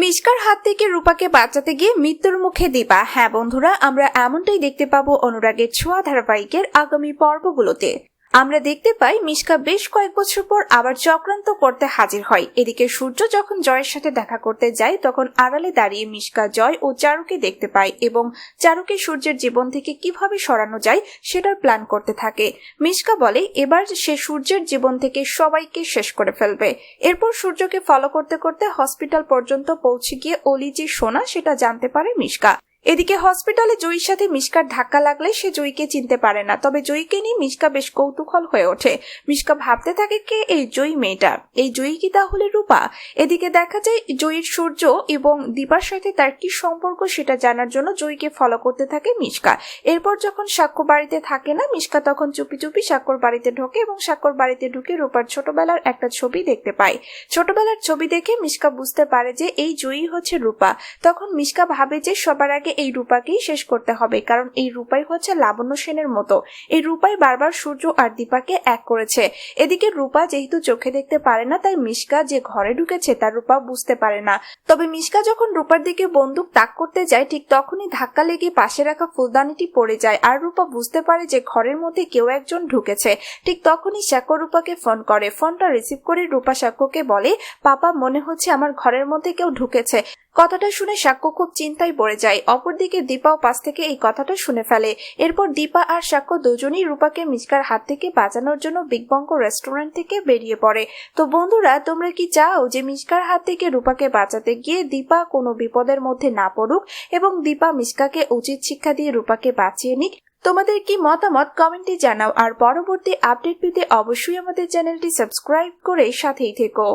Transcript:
মিশকার হাত থেকে রূপাকে বাঁচাতে গিয়ে মৃত্যুর মুখে দীপা। হ্যাঁ বন্ধুরা, আমরা এমনটাই দেখতে পাবো অনুরাগের ছোঁয়া ধারাবাহিকের আগামী পর্বগুলোতে। আমরা দেখতে পাই মিশকা বেশ কয়েক বছর পর আবার চক্রান্ত করতে হাজির হয়। এদিকে সূর্য যখন জয়ের সাথে দেখা করতে যায় তখন আড়ালে দাঁড়িয়ে মিশকা জয় ও চারুকে দেখতে পায় এবং চারুকে সূর্যের জীবন থেকে কিভাবে সরানো যায় সেটার প্ল্যান করতে থাকে। মিশকা বলে এবার সে সূর্যের জীবন থেকে সবাইকে শেষ করে ফেলবে। এরপর সূর্যকে ফলো করতে করতে হসপিটাল পর্যন্ত পৌঁছে গিয়ে অলি যে সোনা সেটা জানতে পারে মিশকা। এদিকে হসপিটালে জয়ীর সাথে মিশকার ধাক্কা লাগলে সে জয়ীকে চিনতে পারে না, তবে জয়ীকে নিয়ে মিশকা বেশ কৌতূহল হয়ে ওঠে। মিশকা ভাবতে থাকে কে এই জয়ী মেয়েটা, এই জয়ী কি তাহলে রূপা? এদিকে দেখা যায় জয়ীর সূর্য এবং দীপার সাথে তার কি সম্পর্ক সেটা জানার জন্য জয়ীকে ফলো করতে থাকে মিশকা। এরপর যখন সাক্ষ্য বাড়িতে থাকে না, মিশকা তখন চুপি চুপি সাক্ষ্যর বাড়িতে ঢোকে এবং সাক্ষ্যর বাড়িতে ঢুকে রূপার ছোটবেলার একটা ছবি দেখতে পায়। ছোটবেলার ছবি দেখে মিশকা বুঝতে পারে যে এই জয়ী হচ্ছে রূপা। তখন মিশকা ভাবে যে সবার আগে এই রূপাকেই শেষ করতে হবে, কারণ এই রূপাই হচ্ছে লাবণ্য সেনের মতো। এই রূপাই বারবার সূর্য আর দীপাকে এক করেছে। এদিকে রূপা যেহেতু চোখে দেখতে পারে না, তাই মিশকা যে ঘরে ঢুকেছে তার রূপা বুঝতে পারে না। তবে মিশকা যখন রূপার দিকে বন্দুক তাক করতে যায় ঠিক তখনই ধাক্কা লেগে পাশে রাখা ফুলদানিটি পড়ে যায় আর রূপা বুঝতে পারে যে ঘরের মধ্যে কেউ একজন ঢুকেছে। ঠিক তখনই সাক্ষ্য রূপাকে ফোন করে। ফোনটা রিসিভ করে রূপা সাক্ষ্যকে বলে, পাপা মনে হচ্ছে আমার ঘরের মধ্যে কেউ ঢুকেছে। কথাটা শুনে সাক্ষ্য খুব চিন্তায় পড়ে যায়। অপরদিকে দীপাও পাশ থেকে এই কথাটা শুনে ফেলে। এরপর দীপা আর সাক্ষ্য দুজনেই রূপাকে মিশকার হাত থেকে বাঁচানোর জন্য বিগ বঙ্গ রেস্টুরেন্ট থেকে বেরিয়ে পড়ে। তো বন্ধুরা, তোমরা কি চাও যে মিশকার হাত থেকে রূপাকে বাঁচাতে গিয়ে দীপা কোনো বিপদের মধ্যে না পড়ুক এবং দীপা মিশকাকে উচিত শিক্ষা দিয়ে রূপাকে বাঁচিয়ে নিক? তোমাদের কি মতামত কমেন্টে জানাও। আর পরবর্তী আপডেট পেতে অবশ্যই আমাদের চ্যানেলটি সাবস্ক্রাইব করে সাথেই থেকো।